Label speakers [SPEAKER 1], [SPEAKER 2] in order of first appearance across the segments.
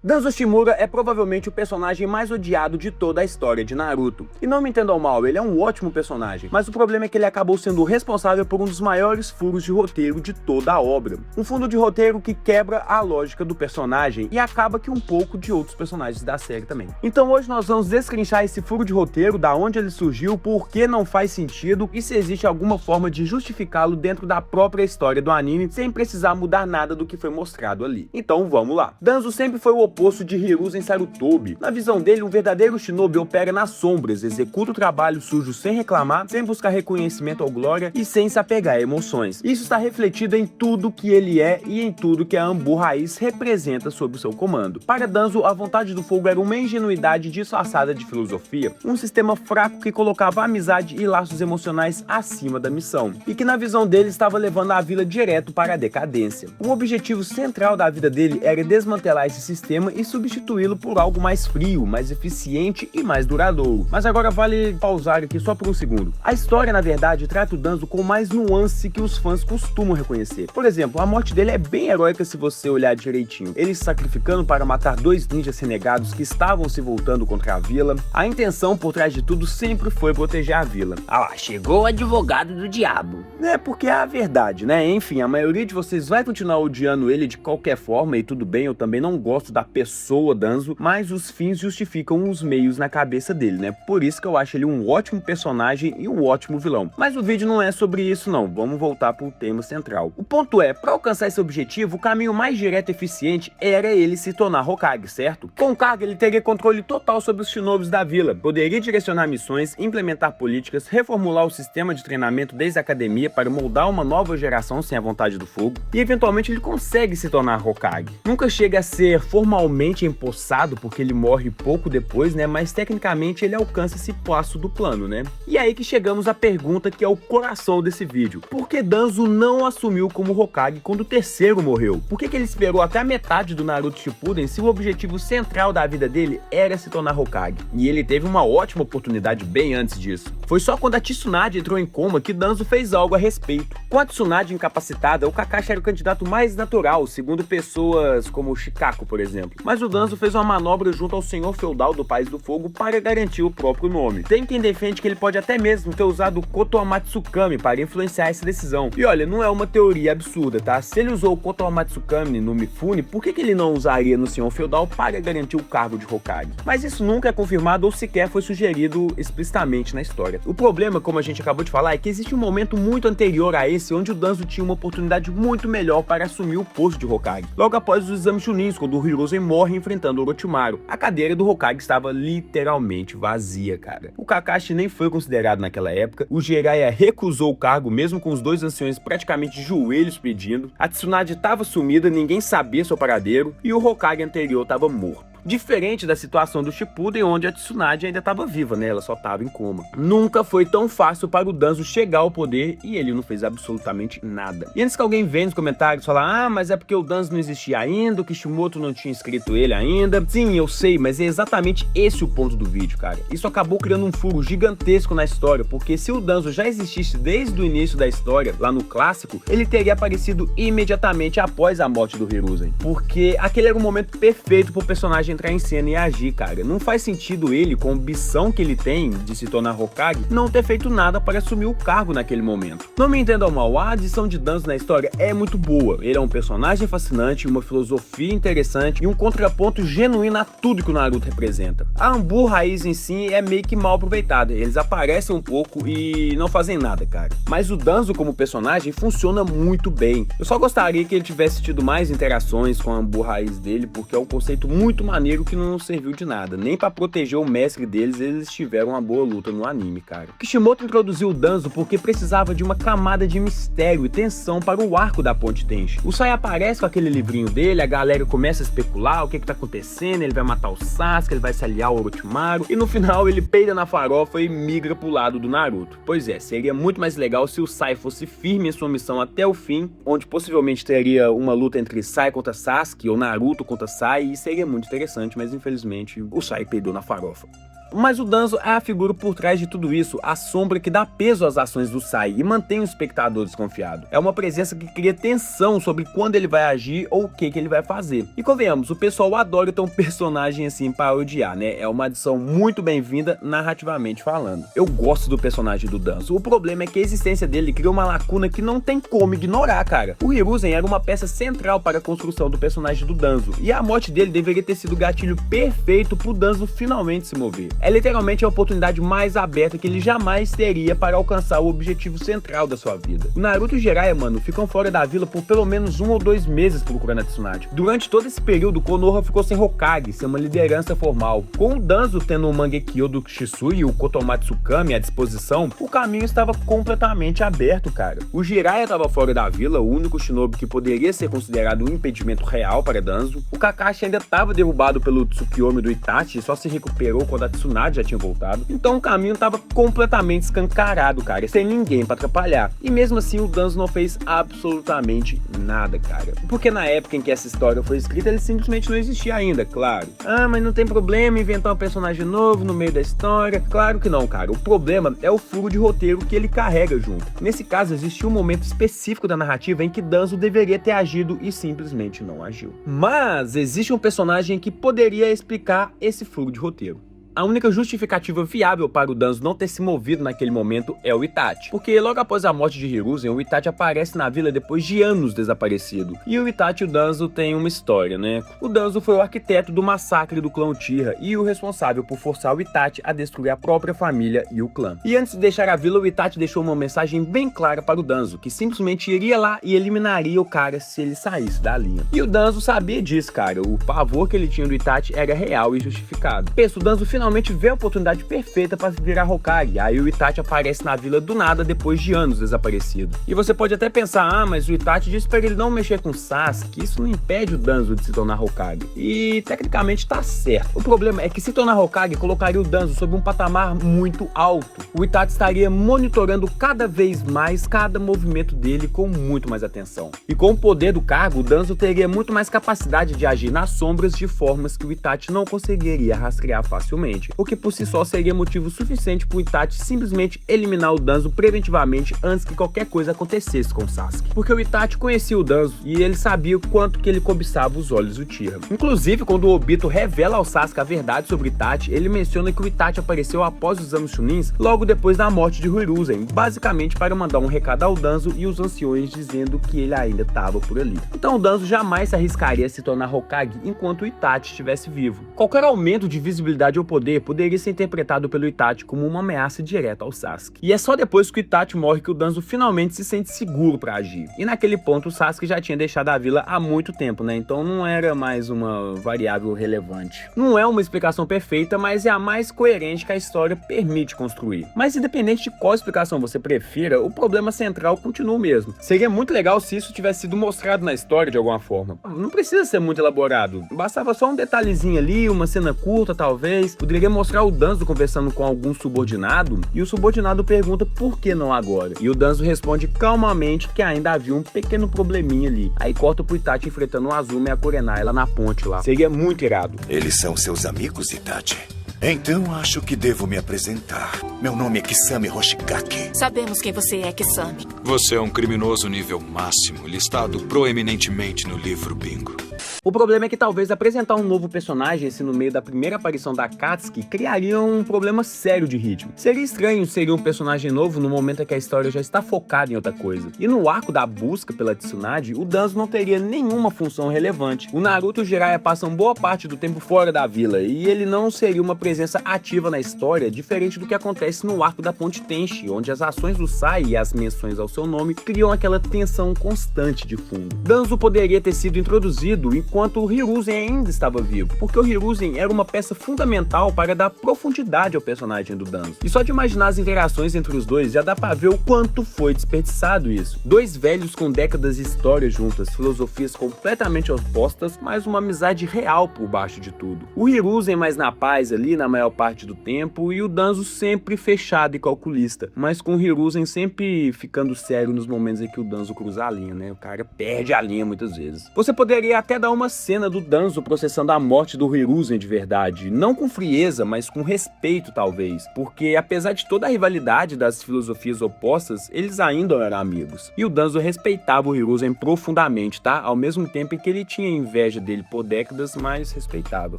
[SPEAKER 1] Danzo Shimura é provavelmente o personagem mais odiado de toda a história de Naruto. E não me entendam mal, ele é um ótimo personagem, mas o problema é que ele acabou sendo o responsável por um dos maiores furos de roteiro de toda a obra. Um fundo de roteiro que quebra a lógica do personagem e acaba que um pouco de outros personagens da série também. Então hoje nós vamos descrinchar esse furo de roteiro, da onde ele surgiu, por que não faz sentido e se existe alguma forma de justificá-lo dentro da própria história do anime sem precisar mudar nada do que foi mostrado ali. Então vamos lá. Danzo sempre foi o oposto de Hiruzen Sarutobi. Na visão dele, um verdadeiro shinobi opera nas sombras, executa o trabalho sujo sem reclamar, sem buscar reconhecimento ou glória e sem se apegar a emoções. Isso está refletido em tudo que ele é e em tudo que a Anbu Raiz representa sob o seu comando. Para Danzo, a vontade do fogo era uma ingenuidade disfarçada de filosofia, um sistema fraco que colocava a amizade e laços emocionais acima da missão, e que na visão dele estava levando a vila direto para a decadência. O objetivo central da vida dele era desmantelar esse sistema e substituí-lo por algo mais frio, mais eficiente e mais duradouro. Mas agora vale pausar aqui só por um segundo. A história, na verdade, trata o Danzo com mais nuance que os fãs costumam reconhecer. Por exemplo, a morte dele é bem heróica se você olhar direitinho. Ele se sacrificando para matar dois ninjas renegados que estavam se voltando contra a vila. A intenção por trás de tudo sempre foi proteger a vila.
[SPEAKER 2] Ah lá, chegou o advogado do diabo.
[SPEAKER 1] É porque é a verdade, né? Enfim, a maioria de vocês vai continuar odiando ele de qualquer forma, e tudo bem, eu também não gosto da pessoa Danzo, mas os fins justificam os meios na cabeça dele, né? Por isso que eu acho ele um ótimo personagem e um ótimo vilão. Mas o vídeo não é sobre isso não, vamos voltar pro tema central. O ponto é, para alcançar esse objetivo, o caminho mais direto e eficiente era ele se tornar Hokage, certo? Com o cargo ele teria controle total sobre os shinobis da vila, poderia direcionar missões, implementar políticas, reformular o sistema de treinamento desde a academia para moldar uma nova geração sem a vontade do fogo, e eventualmente ele consegue se tornar Hokage. Nunca chega a ser formalmente empossado porque ele morre pouco depois, né? Mas tecnicamente ele alcança esse passo do plano, né? E aí que chegamos à pergunta que é o coração desse vídeo. Por que Danzo não assumiu como Hokage quando o terceiro morreu? Por que ele esperou até a metade do Naruto Shippuden se o objetivo central da vida dele era se tornar Hokage? E ele teve uma ótima oportunidade bem antes disso. Foi só quando a Tsunade entrou em coma que Danzo fez algo a respeito. Com a Tsunade incapacitada, o Kakashi era o candidato mais natural, segundo pessoas como o Shikako, por exemplo. Mas o Danzo fez uma manobra junto ao senhor feudal do País do Fogo para garantir o próprio nome. Tem quem defende que ele pode até mesmo ter usado o Koto Amatsukami para influenciar essa decisão. E olha, não é uma teoria absurda, tá? Se ele usou o Koto Amatsukami no Mifune, por que ele não usaria no senhor feudal para garantir o cargo de Hokage? Mas isso nunca é confirmado ou sequer foi sugerido explicitamente na história. O problema, como a gente acabou de falar, é que existe um momento muito anterior a esse onde o Danzo tinha uma oportunidade muito melhor para assumir o posto de Hokage. Logo após os exames Chunins, quando o Hiruzen morre enfrentando Orochimaru, a cadeira do Hokage estava literalmente vazia, cara. O Kakashi nem foi considerado naquela época, o Jiraiya recusou o cargo mesmo com os dois anciões praticamente de joelhos pedindo, a Tsunade estava sumida, ninguém sabia seu paradeiro, e o Hokage anterior estava morto. Diferente da situação do Shippuden, onde a Tsunade ainda estava viva, né? Ela só estava em coma. Nunca foi tão fácil para o Danzo chegar ao poder e ele não fez absolutamente nada. E antes que alguém venha nos comentários falar, mas é porque o Danzo não existia ainda, o Kishimoto não tinha escrito ele ainda. Sim, eu sei, mas é exatamente esse o ponto do vídeo, cara. Isso acabou criando um furo gigantesco na história, porque se o Danzo já existisse desde o início da história, lá no clássico, ele teria aparecido imediatamente após a morte do Hiruzen. Porque aquele era o momento perfeito pro personagem entrar em cena e agir, cara. Não faz sentido ele, com a ambição que ele tem de se tornar Hokage, não ter feito nada para assumir o cargo naquele momento. Não me entendam mal, a adição de Danzo na história é muito boa. Ele é um personagem fascinante, uma filosofia interessante e um contraponto genuíno a tudo que o Naruto representa. A Anbu Raiz em si é meio que mal aproveitada. Eles aparecem um pouco e não fazem nada, cara. Mas o Danzo como personagem funciona muito bem. Eu só gostaria que ele tivesse tido mais interações com a Anbu Raiz dele, porque é um conceito muito maneiro que não serviu de nada, nem pra proteger o mestre deles eles tiveram uma boa luta no anime, cara. Kishimoto introduziu o Danzo porque precisava de uma camada de mistério e tensão para o arco da Ponte Tenchi. O Sai aparece com aquele livrinho dele, a galera começa a especular o que tá acontecendo, ele vai matar o Sasuke, ele vai se aliar ao Orochimaru, e no final ele peida na farofa e migra pro lado do Naruto. Pois é, seria muito mais legal se o Sai fosse firme em sua missão até o fim, onde possivelmente teria uma luta entre Sai contra Sasuke ou Naruto contra Sai, e seria muito interessante, mas infelizmente o Sai peidou na farofa. Mas o Danzo é a figura por trás de tudo isso, a sombra que dá peso às ações do Sai e mantém o espectador desconfiado. É uma presença que cria tensão sobre quando ele vai agir ou o que ele vai fazer. E convenhamos, o pessoal adora ter um personagem assim para odiar, né? É uma adição muito bem-vinda narrativamente falando. Eu gosto do personagem do Danzo. O problema é que a existência dele cria uma lacuna que não tem como ignorar, cara. O Hiruzen era uma peça central para a construção do personagem do Danzo, e a morte dele deveria ter sido o gatilho perfeito pro Danzo finalmente se mover. É literalmente a oportunidade mais aberta que ele jamais teria para alcançar o objetivo central da sua vida. O Naruto e o Jiraiya, mano, ficam fora da vila por pelo menos 1 ou 2 meses procurando a Tsunade. Durante todo esse período, Konoha ficou sem Hokage, sem uma liderança formal. Com o Danzo tendo o Mangekyo do Shisui e o Kotomatsu Kami à disposição, o caminho estava completamente aberto, cara. O Jiraiya estava fora da vila, o único shinobi que poderia ser considerado um impedimento real para Danzo. O Kakashi ainda estava derrubado pelo Tsukiyomi do Itachi e só se recuperou quando a Tsunade já tinha voltado. Então o caminho estava completamente escancarado, cara, sem ninguém para atrapalhar. E mesmo assim o Danzo não fez absolutamente nada, cara. Porque na época em que essa história foi escrita, ele simplesmente não existia ainda, claro. Ah, mas não tem problema inventar um personagem novo no meio da história. Claro que não, cara. O problema é o furo de roteiro que ele carrega junto. Nesse caso, existiu um momento específico da narrativa em que Danzo deveria ter agido e simplesmente não agiu. Mas existe um personagem que poderia explicar esse furo de roteiro. A única justificativa viável para o Danzo não ter se movido naquele momento é o Itachi. Porque logo após a morte de Hiruzen, o Itachi aparece na vila depois de anos desaparecido. E o Itachi e o Danzo têm uma história, né? O Danzo foi o arquiteto do massacre do clã Uchiha e o responsável por forçar o Itachi a destruir a própria família e o clã. E antes de deixar a vila, o Itachi deixou uma mensagem bem clara para o Danzo, que simplesmente iria lá e eliminaria o cara se ele saísse da linha. E o Danzo sabia disso, cara. O pavor que ele tinha do Itachi era real e justificado. Pensa, o Danzo finalmente vê a oportunidade perfeita para virar Hokage. Aí o Itachi aparece na vila do nada depois de anos desaparecido. E você pode até pensar, ah, mas o Itachi disse para ele não mexer com Sasuke, isso não impede o Danzo de se tornar Hokage. E tecnicamente tá certo. O problema é que se tornar Hokage colocaria o Danzo sob um patamar muito alto. O Itachi estaria monitorando cada vez mais cada movimento dele com muito mais atenção. E com o poder do cargo, o Danzo teria muito mais capacidade de agir nas sombras de formas que o Itachi não conseguiria rastrear facilmente. O que por si só seria motivo suficiente para o Itachi simplesmente eliminar o Danzo preventivamente antes que qualquer coisa acontecesse com o Sasuke. Porque o Itachi conhecia o Danzo e ele sabia o quanto que ele cobiçava os olhos do Uchiha. Inclusive, quando o Obito revela ao Sasuke a verdade sobre o Itachi, ele menciona que o Itachi apareceu após os anos Chunins, logo depois da morte de Hiruzen, basicamente para mandar um recado ao Danzo e os anciões dizendo que ele ainda estava por ali. Então o Danzo jamais se arriscaria a se tornar Hokage enquanto o Itachi estivesse vivo. Qualquer aumento de visibilidade ou poder poderia ser interpretado pelo Itachi como uma ameaça direta ao Sasuke. E é só depois que o Itachi morre que o Danzo finalmente se sente seguro para agir. E naquele ponto o Sasuke já tinha deixado a vila há muito tempo, né? Então não era mais uma variável relevante. Não é uma explicação perfeita, mas é a mais coerente que a história permite construir. Mas independente de qual explicação você prefira, o problema central continua o mesmo. Seria muito legal se isso tivesse sido mostrado na história de alguma forma. Não precisa ser muito elaborado. Bastava só um detalhezinho ali, uma cena curta talvez. Poderia mostrar o Danzo conversando com algum subordinado e o subordinado pergunta por que não agora. E o Danzo responde calmamente que ainda havia um pequeno probleminha ali. Aí corta pro Itachi enfrentando o Azuma e a Kurenai lá na ponte lá. Seria muito irado.
[SPEAKER 3] Eles são seus amigos, Itachi? Então acho que devo me apresentar. Meu nome é Kisame Hoshigaki.
[SPEAKER 4] Sabemos quem você é, Kisame.
[SPEAKER 5] Você é um criminoso nível máximo, listado proeminentemente no livro Bingo.
[SPEAKER 1] O problema é que talvez apresentar um novo personagem assim no meio da primeira aparição da Akatsuki criaria um problema sério de ritmo. Seria estranho ser um personagem novo no momento em que a história já está focada em outra coisa. E no arco da busca pela Tsunade, o Danzo não teria nenhuma função relevante. O Naruto e o Jiraiya passam boa parte do tempo fora da vila e ele não seria uma presença ativa na história, diferente do que acontece no arco da Ponte Tenchi, onde as ações do Sai e as menções ao seu nome criam aquela tensão constante de fundo. Danzo poderia ter sido introduzido enquanto o Hiruzen ainda estava vivo, porque o Hiruzen era uma peça fundamental para dar profundidade ao personagem do Danzo. E só de imaginar as interações entre os dois já dá pra ver o quanto foi desperdiçado isso. Dois velhos com décadas de história juntas, filosofias completamente opostas, mas uma amizade real por baixo de tudo. O Hiruzen mais na paz ali, na maior parte do tempo e o Danzo sempre fechado e calculista, mas com o Hiruzen sempre ficando sério nos momentos em que o Danzo cruza a linha, né? O cara perde a linha muitas vezes. Você poderia até dar uma cena do Danzo processando a morte do Hiruzen de verdade, não com frieza, mas com respeito talvez, porque apesar de toda a rivalidade das filosofias opostas, eles ainda eram amigos. E o Danzo respeitava o Hiruzen profundamente, tá? Ao mesmo tempo em que ele tinha inveja dele por décadas, mas respeitava.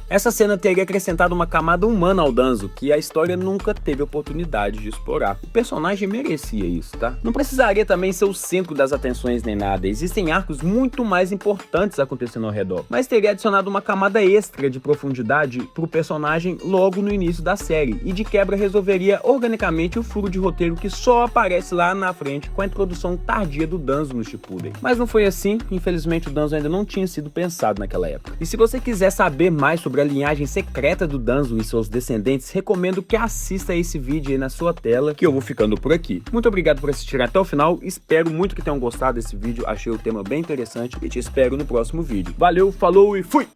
[SPEAKER 1] Essa cena teria acrescentado uma camada humana ao Danzo, que a história nunca teve oportunidade de explorar. O personagem merecia isso, tá? Não precisaria também ser o centro das atenções nem nada, existem arcos muito mais importantes acontecendo ao redor, mas teria adicionado uma camada extra de profundidade pro personagem logo no início da série, e de quebra resolveria organicamente o furo de roteiro que só aparece lá na frente com a introdução tardia do Danzo no Shippuden. Mas não foi assim, infelizmente o Danzo ainda não tinha sido pensado naquela época. E se você quiser saber mais sobre a linhagem secreta do Danzo e seus descendentes, recomendo que assista esse vídeo aí na sua tela, que eu vou ficando por aqui. Muito obrigado por assistir até o final, espero muito que tenham gostado desse vídeo, achei o tema bem interessante e te espero no próximo vídeo. Valeu, falou e fui!